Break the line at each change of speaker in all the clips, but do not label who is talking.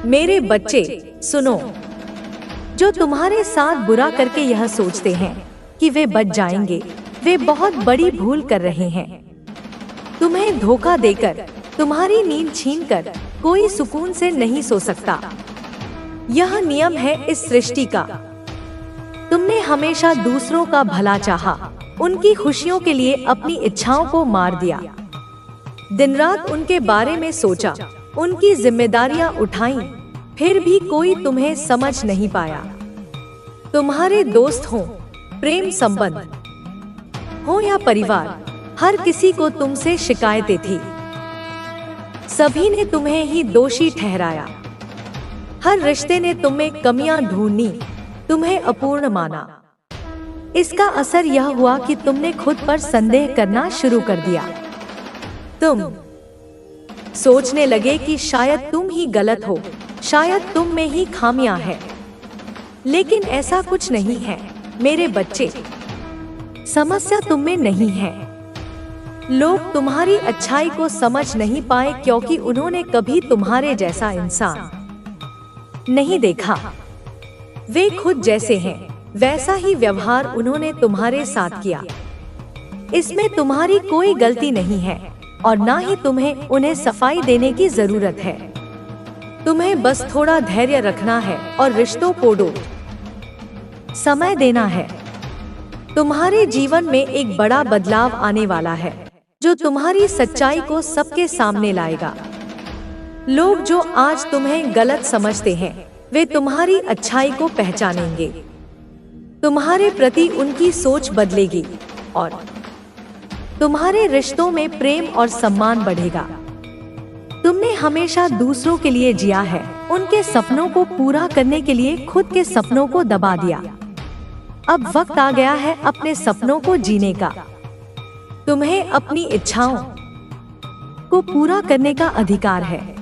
मेरे बच्चे सुनो, जो तुम्हारे साथ बुरा करके यह सोचते हैं कि वे बच जाएंगे, वे बहुत बड़ी भूल कर रहे हैं। तुम्हें धोखा देकर, तुम्हारी नींद छीनकर कोई सुकून से नहीं सो सकता। यह नियम है इस सृष्टि का। तुमने हमेशा दूसरों का भला चाहा, उनकी खुशियों के लिए अपनी इच्छाओं को मार दिया। दिन रात उनके बारे में सोचा, उनकी जिम्मेदारियां उठाईं, फिर भी कोई तुम्हें समझ नहीं पाया। तुम्हारे दोस्त हो, प्रेम संबंध हो या परिवार, हर किसी को तुमसे शिकायतें थी। सभी ने तुम्हें ही दोषी ठहराया। हर रिश्ते ने तुम्हें कमियां ढूंढी, तुम्हें अपूर्ण माना। इसका असर यह हुआ कि तुमने खुद पर संदेह करना शुरू कर दिया। तुम सोचने लगे कि शायद तुम ही गलत हो, शायद तुम में ही खामियां हैं। लेकिन ऐसा कुछ नहीं है मेरे बच्चे। समस्या तुम में नहीं है। लोग तुम्हारी अच्छाई को समझ नहीं पाए क्योंकि उन्होंने कभी तुम्हारे जैसा इंसान नहीं देखा। वे खुद जैसे हैं, वैसा ही व्यवहार उन्होंने तुम्हारे साथ किया। इसमें तुम्हारी कोई गलती नहीं है और ना ही तुम्हें उन्हें सफाई देने की जरूरत है। तुम्हें बस थोड़ा धैर्य रखना है और रिश्तों को समय देना है। तुम्हारे जीवन में एक बड़ा बदलाव आने वाला है जो तुम्हारी सच्चाई को सबके सामने लाएगा। लोग जो आज तुम्हें गलत समझते हैं, वे तुम्हारी अच्छाई को पहचानेंगे। तुम्हारे प्रति उनकी सोच बदलेगी और तुम्हारे रिश्तों में प्रेम और सम्मान बढ़ेगा। तुमने हमेशा दूसरों के लिए जिया है, उनके सपनों को पूरा करने के लिए खुद के सपनों को दबा दिया। अब वक्त आ गया है अपने सपनों को जीने का। तुम्हें अपनी इच्छाओं को पूरा करने का अधिकार है।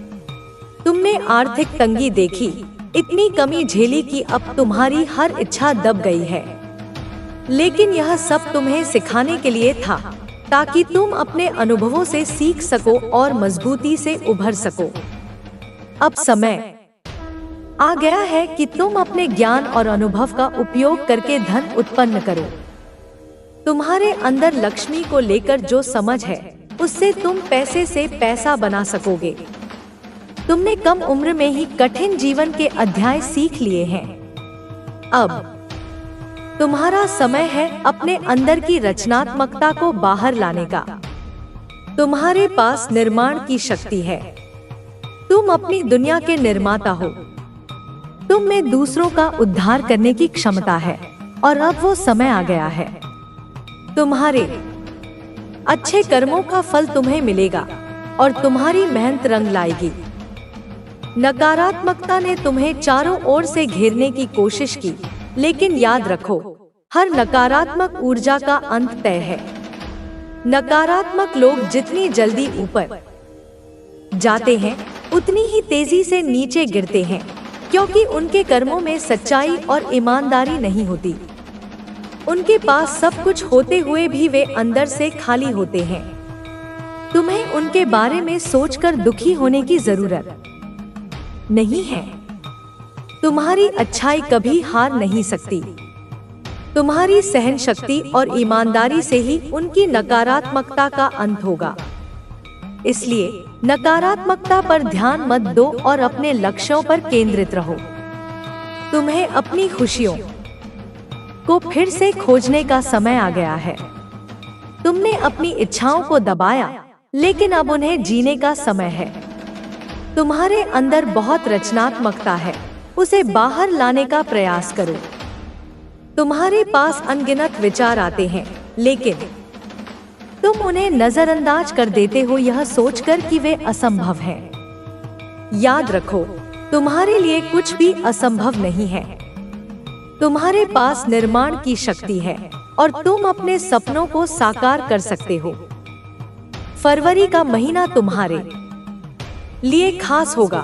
तुमने आर्थिक तंगी देखी, इतनी कमी झेली कि अब तुम्हारी हर इच्छा दब गई है। लेकिन यह सब तुम्हें सिखाने के लिए था, ताकि तुम अपने अनुभवों से सीख सको और मजबूती से उभर सको। अब समय आ गया है कि तुम अपने ज्ञान और अनुभव का उपयोग करके धन उत्पन्न करो। तुम्हारे अंदर लक्ष्मी को लेकर जो समझ है, उससे तुम पैसे से पैसा बना सकोगे। तुमने कम उम्र में ही कठिन जीवन के अध्याय सीख लिए हैं। अब तुम्हारा समय है अपने अंदर की रचनात्मकता को बाहर लाने का। तुम्हारे पास निर्माण की शक्ति है। तुम अपनी दुनिया के निर्माता हो। तुम में दूसरों का उद्धार करने की क्षमता है और अब वो समय आ गया है। तुम्हारे अच्छे कर्मों का फल तुम्हें मिलेगा और तुम्हारी मेहनत रंग लाएगी। नकारात्मकता ने तुम्हें चारों ओर से घेरने की कोशिश की, लेकिन याद रखो, हर नकारात्मक ऊर्जा का अंत तय है। नकारात्मक लोग जितनी जल्दी ऊपर जाते हैं, उतनी ही तेजी से नीचे गिरते हैं, क्योंकि उनके कर्मों में सच्चाई और ईमानदारी नहीं होती। उनके पास सब कुछ होते हुए भी वे अंदर से खाली होते हैं। तुम्हें उनके बारे में सोचकर दुखी होने की जरूरत नहीं है। तुम्हारी अच्छाई कभी हार नहीं सकती। तुम्हारी सहन शक्ति और ईमानदारी से ही उनकी नकारात्मकता का अंत होगा। इसलिए नकारात्मकता पर ध्यान मत दो और अपने लक्ष्यों पर केंद्रित रहो। तुम्हें अपनी खुशियों को फिर से खोजने का समय आ गया है। तुमने अपनी इच्छाओं को दबाया, लेकिन अब उन्हें जीने का समय है। तुम्हारे अंदर बहुत रचनात्मकता है, उसे बाहर लाने का प्रयास करो। तुम्हारे पास अनगिनत विचार आते हैं, लेकिन तुम उन्हें नजरअंदाज कर देते हो, यह सोचकर कि वे असंभव हैं। याद रखो, तुम्हारे लिए कुछ भी असंभव नहीं है। तुम्हारे पास निर्माण की शक्ति है और तुम अपने सपनों को साकार कर सकते हो। फरवरी का महीना तुम्हारे लिए खास होगा।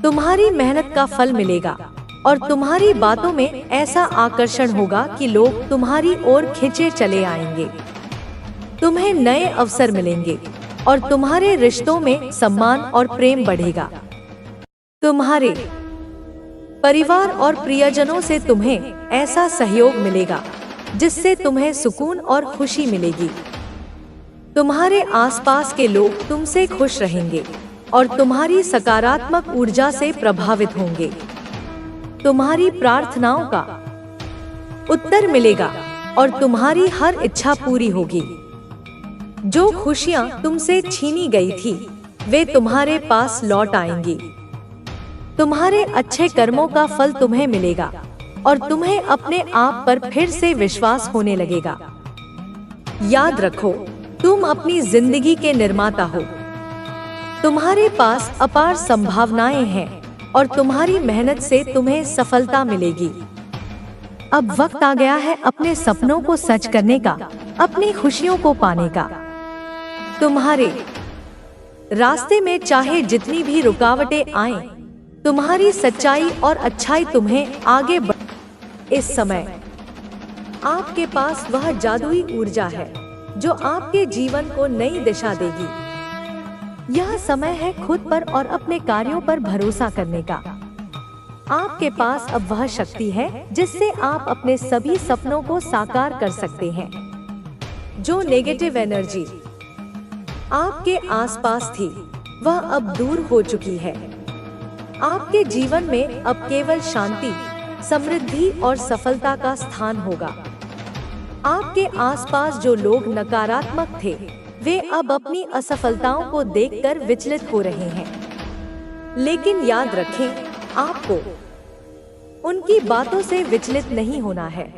तुम्हारी मेहनत का फल मिलेगा और तुम्हारी बातों में ऐसा आकर्षण होगा कि लोग तुम्हारी ओर खींचे चले आएंगे। तुम्हें नए अवसर मिलेंगे और तुम्हारे रिश्तों में सम्मान और प्रेम बढ़ेगा। तुम्हारे परिवार और प्रियजनों से तुम्हें ऐसा सहयोग मिलेगा जिससे तुम्हें सुकून और खुशी मिलेगी। तुम्हारे आसपास के लोग तुमसे खुश रहेंगे और तुम्हारी सकारात्मक ऊर्जा से प्रभावित होंगे। तुम्हारी प्रार्थनाओं का उत्तर मिलेगा और तुम्हारी हर इच्छा पूरी होगी। जो खुशियां तुमसे छीनी गई थी, वे तुम्हारे पास लौट आएंगी। तुम्हारे अच्छे कर्मों का फल तुम्हें मिलेगा और तुम्हें अपने आप पर फिर से विश्वास होने लगेगा। याद रखो, तुम अपनी जिंदगी के निर्माता हो। तुम्हारे पास अपार संभावनाएं हैं और तुम्हारी मेहनत से तुम्हें सफलता मिलेगी। अब वक्त आ गया है अपने सपनों को सच करने का, अपनी खुशियों को पाने का। तुम्हारे रास्ते में चाहे जितनी भी रुकावटें आएं, तुम्हारी सच्चाई और अच्छाई तुम्हें आगे इस समय आपके पास वह जादुई ऊर्जा है जो आपके जीवन को नई दिशा देगी। यह समय है खुद पर और अपने कार्यों पर भरोसा करने का। आपके पास अब वह शक्ति है जिससे आप अपने सभी सपनों को साकार कर सकते हैं। जो नेगेटिव एनर्जी आपके आसपास थी, वह अब दूर हो चुकी है। आपके जीवन में अब केवल शांति, समृद्धि और सफलता का स्थान होगा। आपके आसपास जो लोग नकारात्मक थे, वे अब अपनी असफलताओं को देखकर विचलित हो रहे हैं। लेकिन याद रखें, आपको उनकी बातों से विचलित नहीं होना है।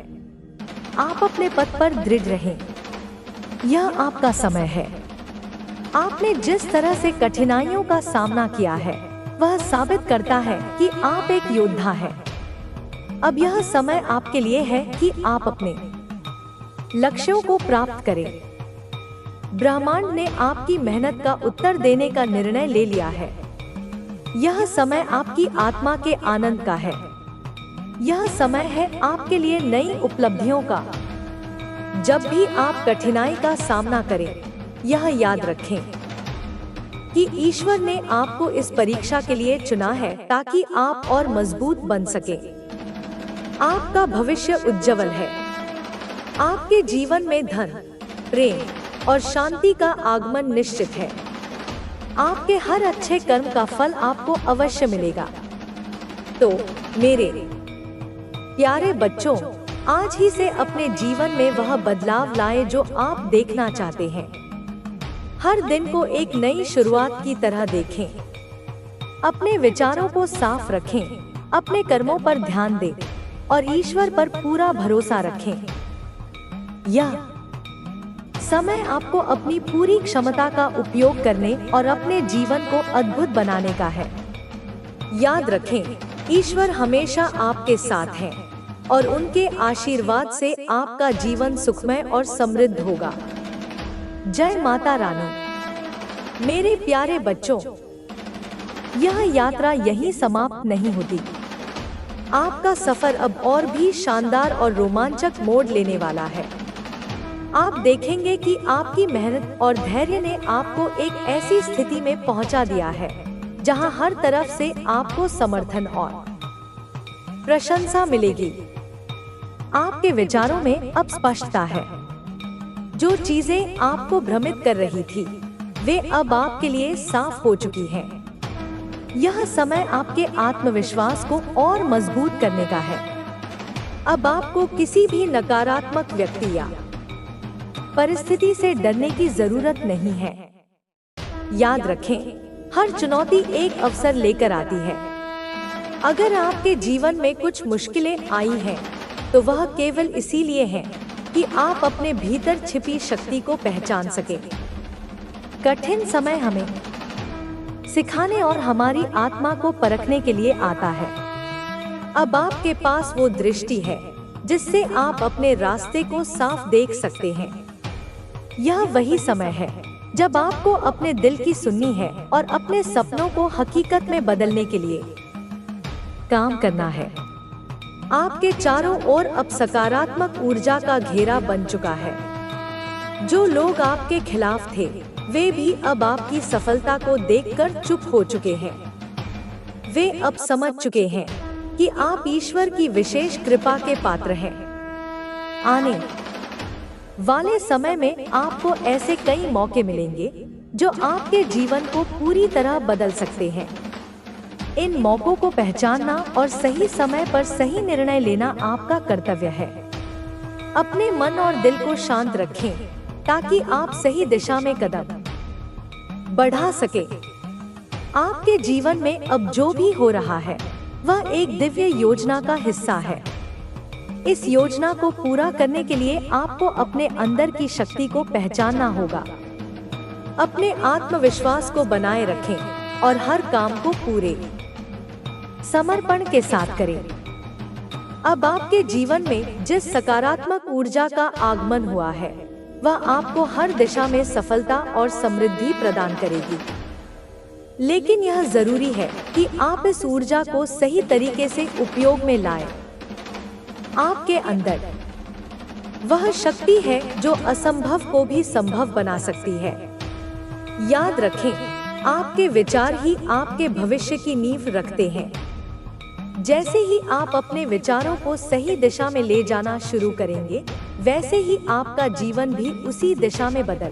आप अपने पथ पर दृढ़ रहें। यह आपका समय है। आपने जिस तरह से कठिनाइयों का सामना किया है, वह साबित करता है कि आप एक योद्धा हैं। अब यह समय आपके लिए है कि आप अपने लक्ष्यों को प्राप्त करें। ब्रह्मांड ने आपकी मेहनत का उत्तर देने का निर्णय ले लिया है। यह समय आपकी आत्मा के आनंद का है। यह समय है आपके लिए नई उपलब्धियों का। जब भी आप कठिनाई का सामना करें, यह याद रखें कि ईश्वर ने आपको इस परीक्षा के लिए चुना है ताकि आप और मजबूत बन सके। आपका भविष्य उज्जवल है। आपके जीवन में धन, प्रेम और शांति का आगमन निश्चित है। आपके हर अच्छे कर्म का फल आपको अवश्य मिलेगा। तो मेरे प्यारे बच्चों, आज ही से अपने जीवन में वह बदलाव लाएं जो आप देखना चाहते हैं। हर दिन को एक नई शुरुआत की तरह देखें। अपने विचारों को साफ रखें, अपने कर्मों पर ध्यान दें और ईश्वर पर पूरा भरोसा रखें। यह समय आपको अपनी पूरी क्षमता का उपयोग करने और अपने जीवन को अद्भुत बनाने का है। याद रखें, ईश्वर हमेशा आपके साथ है और उनके आशीर्वाद से आपका जीवन सुखमय और समृद्ध होगा। जय माता रानी। मेरे प्यारे बच्चों, यह यात्रा यहीं समाप्त नहीं होती। आपका सफर अब और भी शानदार और रोमांचक मोड़ लेने वाला है। आप देखेंगे कि आपकी मेहनत और धैर्य ने आपको एक ऐसी स्थिति में पहुंचा दिया है जहां हर तरफ से आपको समर्थन और प्रशंसा मिलेगी। आपके विचारों में अब स्पष्टता है। जो चीजें आपको भ्रमित कर रही थी, वे अब आपके लिए साफ हो चुकी हैं। यह समय आपके आत्मविश्वास को और मजबूत करने का है। अब आपको किसी भी नकारात्मक व्यक्ति या परिस्थिति से डरने की जरूरत नहीं है। याद रखें, हर चुनौती एक अवसर लेकर आती है। अगर आपके जीवन में कुछ मुश्किलें आई हैं, तो वह केवल इसीलिए है कि आप अपने भीतर छिपी शक्ति को पहचान सकें। कठिन समय हमें सिखाने और हमारी आत्मा को परखने के लिए आता है। अब आपके पास वो दृष्टि है जिससे आप अपने रास्ते को साफ देख सकते हैं। यह वही समय है जब आपको अपने दिल की सुननी है और अपने सपनों को हकीकत में बदलने के लिए काम करना है। आपके चारों ओर अब सकारात्मक ऊर्जा का घेरा बन चुका है। जो लोग आपके खिलाफ थे, वे भी अब आपकी सफलता को देखकर चुप हो चुके हैं। वे अब समझ चुके हैं कि आप ईश्वर की विशेष कृपा के पात्र हैं। आने वाले समय में आपको ऐसे कई मौके मिलेंगे जो आपके जीवन को पूरी तरह बदल सकते हैं। इन मौकों को पहचानना और सही समय पर सही निर्णय लेना आपका कर्तव्य है। अपने मन और दिल को शांत रखें ताकि आप सही दिशा में कदम बढ़ा सके। आपके जीवन में अब जो भी हो रहा है वह एक दिव्य योजना का हिस्सा है। इस योजना को पूरा करने के लिए आपको अपने अंदर की शक्ति को पहचानना होगा। अपने आत्मविश्वास को बनाए रखें और हर काम को पूरे समर्पण के साथ करें। अब आपके जीवन में जिस सकारात्मक ऊर्जा का आगमन हुआ है वह आपको हर दिशा में सफलता और समृद्धि प्रदान करेगी। लेकिन यह जरूरी है कि आप इस ऊर्जा को सही तरीके से उपयोग में लाएं। आपके अंदर वह शक्ति है जो असंभव को भी संभव बना सकती है। याद रखें, आपके विचार ही आपके भविष्य की नींव रखते हैं। जैसे ही आप अपने विचारों को सही दिशा में ले जाना शुरू करेंगे, वैसे ही आपका जीवन भी उसी दिशा में बदल।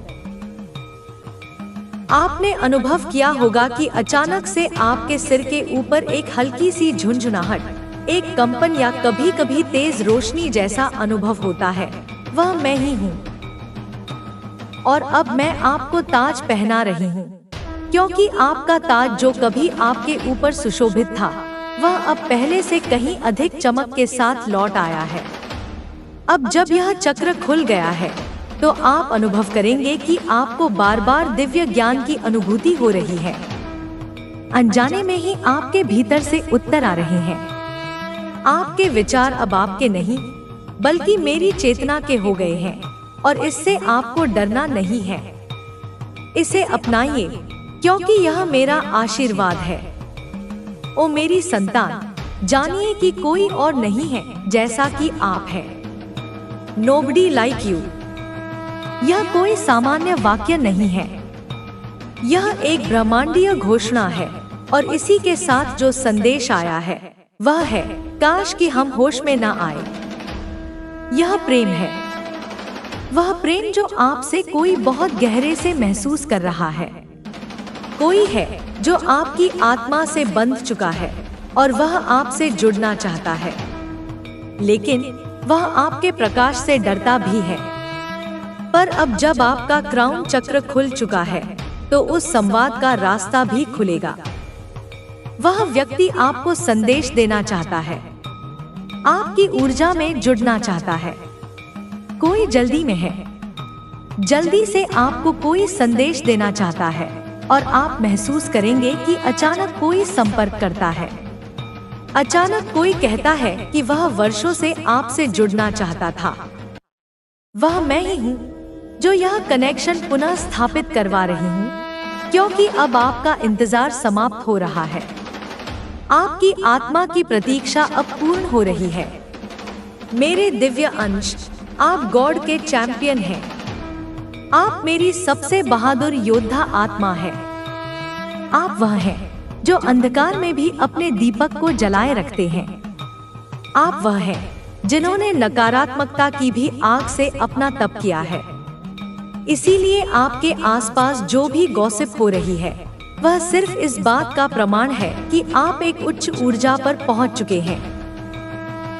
आपने अनुभव किया होगा कि अचानक से आपके सिर के ऊपर एक हल्की सी झुंझुनाहट, एक कंपन या कभी कभी तेज रोशनी जैसा अनुभव होता है। वह मैं ही हूँ और अब मैं आपको ताज पहना रही हूँ, क्योंकि आपका ताज जो कभी आपके ऊपर सुशोभित था वह अब पहले से कहीं अधिक चमक के साथ लौट आया है। अब जब यह चक्र खुल गया है तो आप अनुभव करेंगे कि आपको बार बार दिव्य ज्ञान की अनुभूति हो रही है। अनजाने में ही आपके भीतर से उत्तर आ रहे हैं। आपके विचार अब आपके नहीं बल्कि मेरी चेतना के हो गए हैं और इससे आपको डरना नहीं है। इसे अपनाइए क्योंकि यह मेरा आशीर्वाद है। ओ मेरी संतान, जानिए कि कोई और नहीं है जैसा कि आप हैं। Nobody like you। यह कोई सामान्य वाक्य नहीं है, यह एक ब्रह्मांडीय घोषणा है और इसी के साथ जो संदेश आया है वह है, काश कि हम होश में न आए। यह प्रेम है, वह प्रेम जो आपसे कोई बहुत गहरे से महसूस कर रहा है। कोई है जो आपकी आत्मा से बंध चुका है और वह आपसे जुड़ना चाहता है, लेकिन वह आपके प्रकाश से डरता भी है। पर अब जब आपका क्राउन चक्र खुल चुका है तो उस संवाद का रास्ता भी खुलेगा। वह व्यक्ति आपको संदेश देना चाहता है, आपकी ऊर्जा में जुड़ना चाहता है। कोई जल्दी में है, जल्दी से आपको कोई संदेश देना चाहता है और आप महसूस करेंगे कि अचानक कोई संपर्क करता है। अचानक कोई कहता है कि वह वर्षों से आपसे जुड़ना चाहता था। वह मैं ही हूँ जो यह कनेक्शन पुनः स्थापित करवा रही हूँ, क्योंकि अब आपका इंतजार समाप्त हो रहा है। आपकी आत्मा की प्रतीक्षा अब पूर्ण हो रही है। मेरे दिव्य अंश, आप गॉड के चैंपियन हैं। आप मेरी सबसे बहादुर योद्धा आत्मा है। आप वह हैं जो अंधकार में भी अपने दीपक को जलाए रखते हैं। आप वह हैं जिन्होंने नकारात्मकता की भी आग से अपना तप किया है। इसीलिए आपके आसपास जो भी गॉसिप हो रही है वह सिर्फ इस बात का प्रमाण है कि आप एक उच्च ऊर्जा पर पहुंच चुके हैं।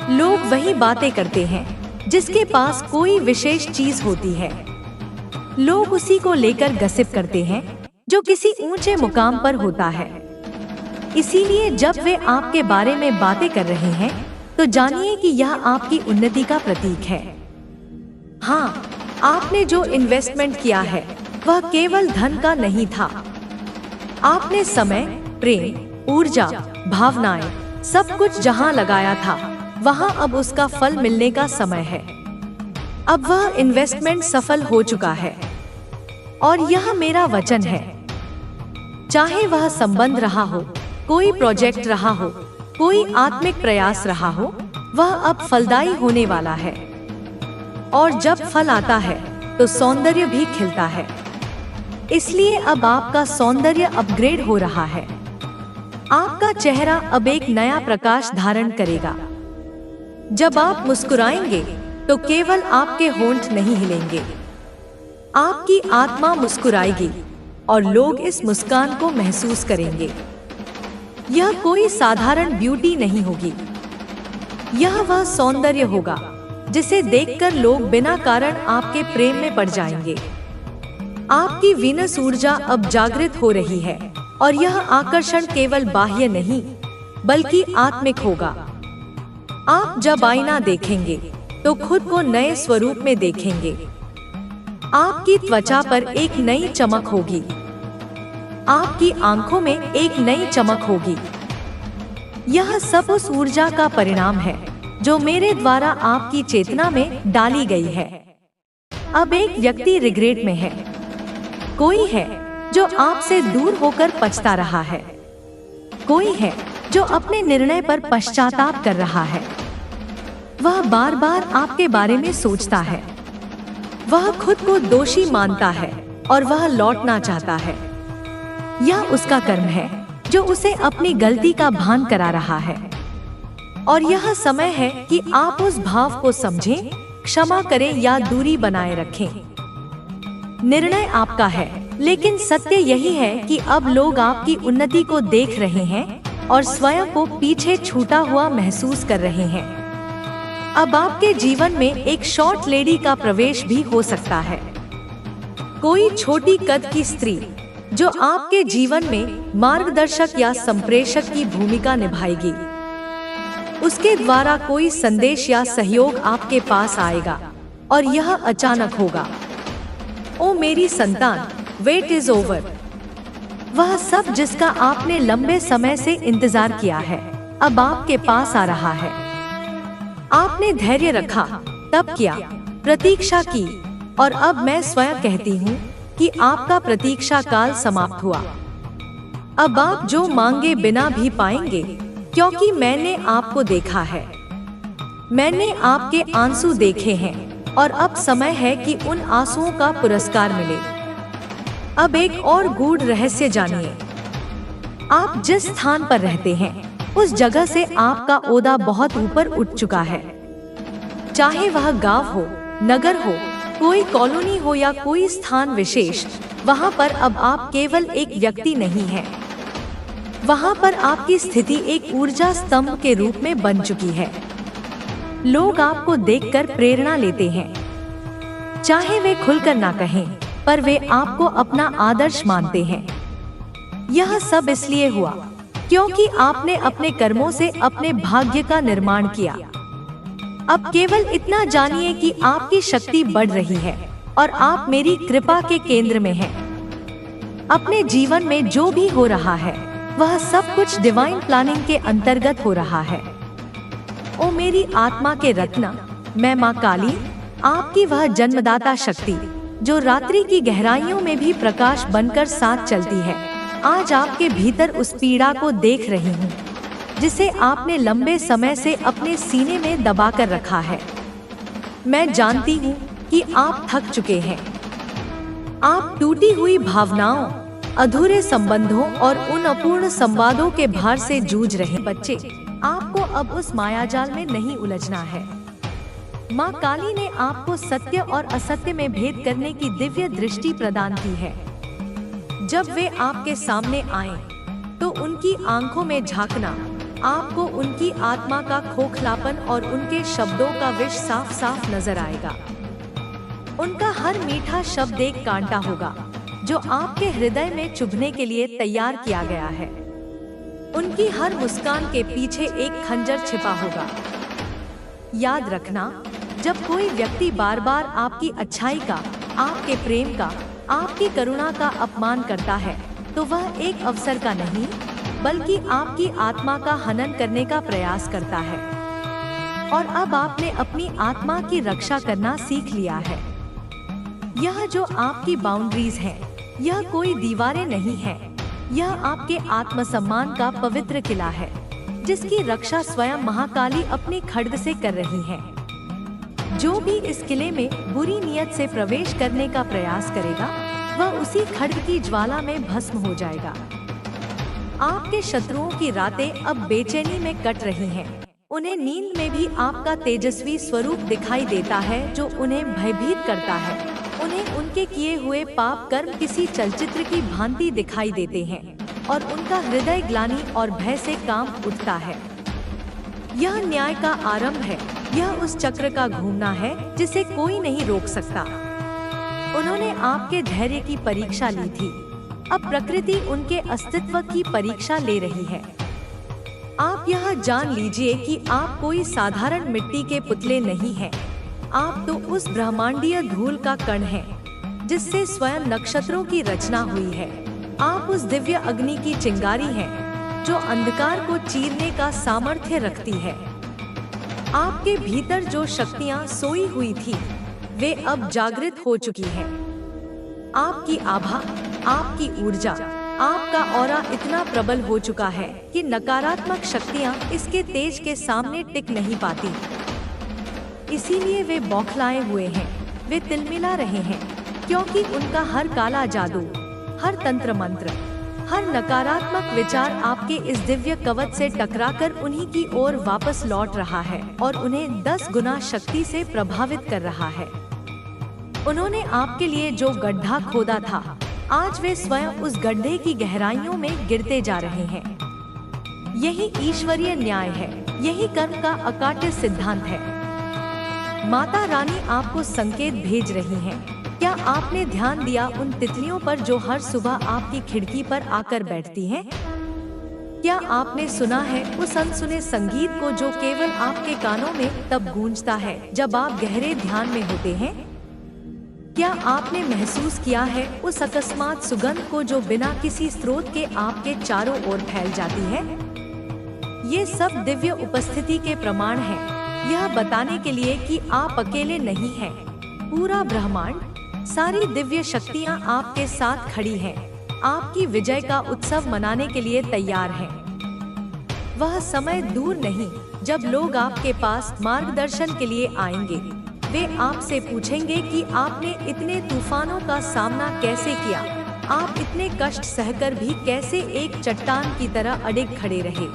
लोग वही बातें करते हैं जिसके पास कोई विशेष चीज होती है। लोग उसी को लेकर गसिप करते हैं जो किसी ऊंचे मुकाम पर होता है। इसीलिए जब वे आपके बारे में बातें कर रहे हैं तो जानिए कि यह आपकी उन्नति का प्रतीक है। हाँ, आपने जो इन्वेस्टमेंट किया है वह केवल धन का नहीं था। आपने समय, प्रेम, ऊर्जा, भावनाएं, सब कुछ जहां लगाया था वहां अब उसका फल मिलने का समय है। अब वह इन्वेस्टमेंट सफल हो चुका है और यह मेरा वचन है। चाहे वह संबंध रहा हो, कोई प्रोजेक्ट रहा हो, कोई आत्मिक प्रयास रहा हो, वह अब फलदायी होने वाला है। और जब फल आता है तो सौंदर्य भी खिलता है। इसलिए अब आपका सौंदर्य अपग्रेड हो रहा है। आपका चेहरा अब एक नया प्रकाश धारण करेगा। जब आप मुस्कुराएंगे तो केवल आपके होंठ नहीं हिलेंगे, आपकी आत्मा मुस्कुराएगी और लोग इस मुस्कान को महसूस करेंगे। यह कोई साधारण ब्यूटी नहीं होगी, यह वह सौंदर्य होगा जिसे देखकर लोग बिना कारण आपके प्रेम में पड़ जाएंगे। आपकी वीनस ऊर्जा अब जागृत हो रही है और यह आकर्षण केवल बाह्य नहीं बल्कि आत्मिक होगा। आप जब आईना देखेंगे तो खुद को नए स्वरूप में देखेंगे। आपकी त्वचा पर एक नई चमक होगी, आपकी आंखों में एक नई चमक होगी। यह सब उस ऊर्जा का परिणाम है जो मेरे द्वारा आपकी चेतना में डाली गई है। अब एक व्यक्ति रिग्रेट में है, कोई है जो आपसे दूर होकर पछता रहा है, कोई है जो अपने निर्णय पर पश्चाताप कर रहा है। वह बार बार आपके बारे में सोचता है, वह खुद को दोषी मानता है और वह लौटना चाहता है। यह उसका कर्म है जो उसे अपनी गलती का भान करा रहा है और यह समय है कि आप उस भाव को समझें, क्षमा करें या दूरी बनाए रखें। निर्णय आपका है, लेकिन सत्य यही है कि अब लोग आपकी उन्नति को देख रहे हैं और स्वयं को पीछे छूटा हुआ महसूस कर रहे हैं। अब आपके जीवन में एक शॉर्ट लेडी का प्रवेश भी हो सकता है, कोई छोटी कद की स्त्री जो आपके जीवन में मार्गदर्शक या संप्रेषक की भूमिका निभाएगी। उसके द्वारा कोई संदेश या सहयोग आपके पास आएगा और यह अचानक होगा। ओ मेरी संतान, वेट इज ओवर। वह सब जिसका आपने लंबे समय से इंतजार किया है अब आपके पास आ रहा है। आपने धैर्य रखा, तप किया, प्रतीक्षा की और अब मैं स्वयं कहती हूँ कि आपका प्रतीक्षा काल समाप्त हुआ। अब आप जो मांगे बिना भी पाएंगे, क्योंकि मैंने आपको देखा है, मैंने आपके आंसू देखे हैं और अब समय है कि उन आंसुओं का पुरस्कार मिले। अब एक और गूढ़ रहस्य जानिए। आप जिस स्थान पर रहते हैं उस जगह से आपका ओहदा बहुत ऊपर उठ चुका है। चाहे वह गांव हो, नगर हो, कोई कॉलोनी हो या कोई स्थान विशेष, वहां पर अब आप केवल एक व्यक्ति नहीं हैं। वहां पर आपकी स्थिति एक ऊर्जा स्तंभ के रूप में बन चुकी है। लोग आपको देखकर प्रेरणा लेते हैं, चाहे वे खुलकर ना कहें, पर वे आपको अपना आदर्श मानते हैं। यह सब इसलिए हुआ क्योंकि आपने अपने कर्मों से अपने भाग्य का निर्माण किया। अब केवल इतना जानिए कि आपकी शक्ति बढ़ रही है और आप मेरी कृपा के केंद्र में हैं। अपने जीवन में जो भी हो रहा है वह सब कुछ डिवाइन प्लानिंग के अंतर्गत हो रहा है। ओ मेरी आत्मा के रत्न, मैं माँ काली, आपकी वह जन्मदाता शक्ति जो रात्रि की गहराइयों में भी प्रकाश बनकर साथ चलती है, आज आपके भीतर उस पीड़ा को देख रही हूँ जिसे आपने लंबे समय से अपने सीने में दबा कर रखा है। मैं जानती हूँ कि आप थक चुके हैं। आप टूटी हुई भावनाओं, अधूरे संबंधों और उन अपूर्ण संवादों के भार से जूझ रहे बच्चे। आपको अब उस मायाजाल में नहीं उलझना है। माँ काली ने आपको सत्य और असत्य में भेद करने की दिव्य दृष्टि प्रदान की है। जब वे आपके सामने आएं, तो उनकी आंखों में झांकना आपको उनकी आत्मा का खोखलापन और उनके शब्दों का विष साफ साफ नजर आएगा। उनका हर मीठा शब्द एक कांटा होगा जो आपके हृदय में चुभने के लिए तैयार किया गया है। उनकी हर मुस्कान के पीछे एक खंजर छिपा होगा। याद रखना, जब कोई व्यक्ति बार बार आपकी अच्छाई का, आपके प्रेम का, आपकी करुणा का अपमान करता है, तो वह एक अवसर का नहीं बल्कि आपकी आत्मा का हनन करने का प्रयास करता है। और अब आपने अपनी आत्मा की रक्षा करना सीख लिया है। यह जो आपकी बाउंड्रीज हैं, यह कोई दीवारें नहीं है, यह आपके आत्मसम्मान का पवित्र किला है जिसकी रक्षा स्वयं महाकाली अपने खड्ग से कर रही है। जो भी इस किले में बुरी नीयत से प्रवेश करने का प्रयास करेगा वह उसी खड्ग की ज्वाला में भस्म हो जाएगा। आपके शत्रुओं की रातें अब बेचैनी में कट रही हैं। उन्हें नींद में भी आपका तेजस्वी स्वरूप दिखाई देता है जो उन्हें भयभीत करता है। उन्हें उनके किए हुए पाप कर्म किसी चलचित्र की भांति दिखाई देते हैं और उनका हृदय ग्लानि और भय से कांप उठता है। यह न्याय का आरंभ है। यह उस चक्र का घूमना है जिसे कोई नहीं रोक सकता। उन्होंने आपके धैर्य की परीक्षा ली थी। अब प्रकृति उनके अस्तित्व की परीक्षा ले रही है। आप यह जान लीजिए कि आप कोई साधारण मिट्टी के पुतले नहीं हैं। आप तो उस ब्रह्मांडीय धूल का कण हैं, जिससे स्वयं नक्षत्रों की रचना हुई है। आप उस दिव्य अग्नि की चिंगारी हैं, जो अंधकार को चीरने का सामर्थ्य रखती है। आपके भीतर जो शक्तियां सोई हुई थी, वे अब जागृत हो चुकी हैं। आपकी आभा, आपकी ऊर्जा, आपका ऑरा इतना प्रबल हो चुका है कि नकारात्मक शक्तियां इसके तेज के सामने टिक नहीं पाती। इसीलिए वे बौखलाए हुए हैं। वे तिलमिला रहे हैं, क्योंकि उनका हर काला जादू, हर तंत्र मंत्र, हर नकारात्मक विचार आपके इस दिव्य कवच से टकराकर उन्हीं की ओर वापस लौट रहा है और उन्हें 10 गुना शक्ति से प्रभावित कर रहा है। उन्होंने आपके लिए जो गड्ढा खोदा था, आज वे स्वयं उस गड्ढे की गहराइयों में गिरते जा रहे हैं। यही ईश्वरीय न्याय है। यही कर्म का अकाट्य सिद्धांत है। माता रानी आपको संकेत भेज रही हैं। क्या आपने ध्यान दिया उन तितलियों पर जो हर सुबह आपकी खिड़की पर आकर बैठती हैं? क्या आपने सुना है उस अनसुने संगीत को जो केवल आपके कानों में तब गूंजता है जब आप गहरे ध्यान में होते हैं? क्या आपने महसूस किया है उस अकस्मात सुगंध को जो बिना किसी स्रोत के आपके चारों ओर फैल जाती है? ये सब दिव्य उपस्थिति के प्रमाण हैं। यह बताने के लिए कि आप अकेले नहीं हैं। पूरा ब्रह्मांड, सारी दिव्य शक्तियां आपके साथ खड़ी हैं। आपकी विजय का उत्सव मनाने के लिए तैयार हैं। वह समय दूर नहीं जब लोग आपके पास मार्गदर्शन के लिए आएंगे। वे आपसे पूछेंगे कि आपने इतने तूफानों का सामना कैसे किया। आप इतने कष्ट सहकर भी कैसे एक चट्टान की तरह अडिग खड़े रहे।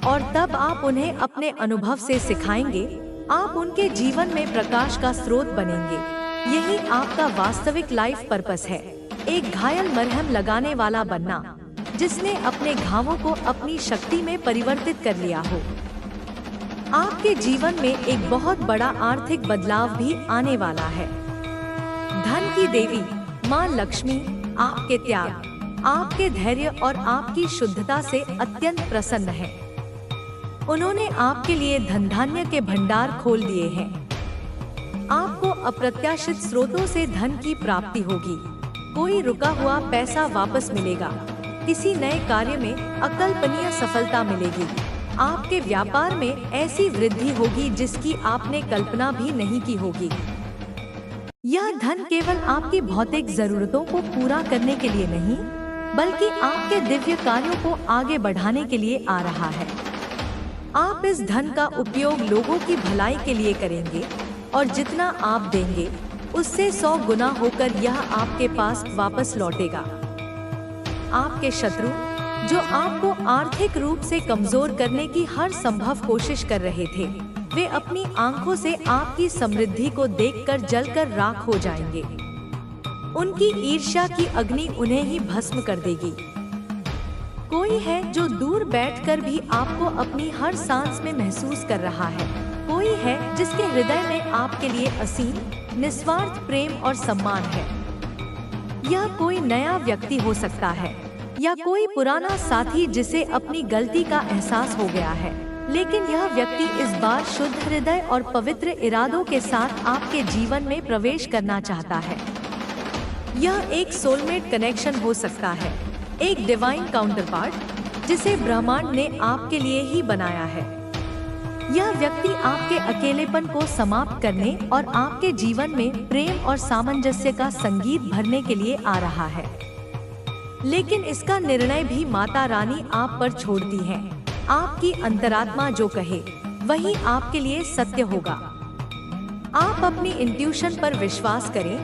और तब आप उन्हें अपने अनुभव से सिखाएंगे। आप उनके जीवन में प्रकाश का स्रोत बनेंगे। यही आपका वास्तविक लाइफ पर्पस है। एक घायल मरहम लगाने वाला बनना, जिसने अपने घावों को अपनी शक्ति में परिवर्तित कर लिया हो। आपके जीवन में एक बहुत बड़ा आर्थिक बदलाव भी आने वाला है। धन की देवी माँ लक्ष्मी आपके त्याग, आपके धैर्य और आपकी शुद्धता से अत्यंत प्रसन्न है। उन्होंने आपके लिए धन धान्य के भंडार खोल दिए हैं। आपको अप्रत्याशित स्रोतों से धन की प्राप्ति होगी। कोई रुका हुआ पैसा वापस मिलेगा। किसी नए कार्य में अकल्पनीय सफलता मिलेगी। आपके व्यापार में ऐसी वृद्धि होगी जिसकी आपने कल्पना भी नहीं की होगी। यह धन केवल आपकी भौतिक जरूरतों को पूरा करने के लिए नहीं, बल्कि आपके दिव्य कार्यों को आगे बढ़ाने के लिए आ रहा है। आप इस धन का उपयोग लोगों की भलाई के लिए करेंगे और जितना आप देंगे उससे 100 गुना होकर यह आपके पास वापस लौटेगा। आपके शत्रु जो आपको आर्थिक रूप से कमजोर करने की हर संभव कोशिश कर रहे थे, वे अपनी आंखों से आपकी समृद्धि को देखकर जलकर राख हो जाएंगे। उनकी ईर्ष्या की अग्नि उन्हें ही भस्म कर देगी। कोई है जो दूर बैठकर भी आपको अपनी हर सांस में महसूस कर रहा है। कोई है जिसके हृदय में आपके लिए असीम निस्वार्थ प्रेम और सम्मान है। यह कोई नया व्यक्ति हो सकता है या कोई पुराना साथी जिसे अपनी गलती का एहसास हो गया है, लेकिन यह व्यक्ति इस बार शुद्ध हृदय और पवित्र इरादों के साथ आपके जीवन में प्रवेश करना चाहता है। यह एक सोलमेट कनेक्शन हो सकता है, एक डिवाइन काउंटरपार्ट जिसे ब्रह्मांड ने आपके लिए ही बनाया है। यह व्यक्ति आपके अकेलेपन को समाप्त करने और आपके जीवन में प्रेम और सामंजस्य का संगीत भरने के लिए आ रहा है। लेकिन इसका निर्णय भी माता रानी आप पर छोड़ती है। आपकी अंतरात्मा जो कहे वही आपके लिए सत्य होगा। आप अपनी इंट्यूशन पर विश्वास करें,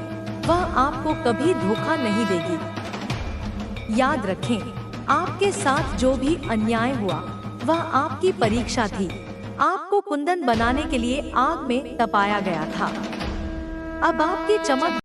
वह आपको कभी धोखा नहीं देगी। याद रखें, आपके साथ जो भी अन्याय हुआ वह आपकी परीक्षा थी। आपको कुंदन बनाने के लिए आग में तपाया गया था। अब आपकी चमक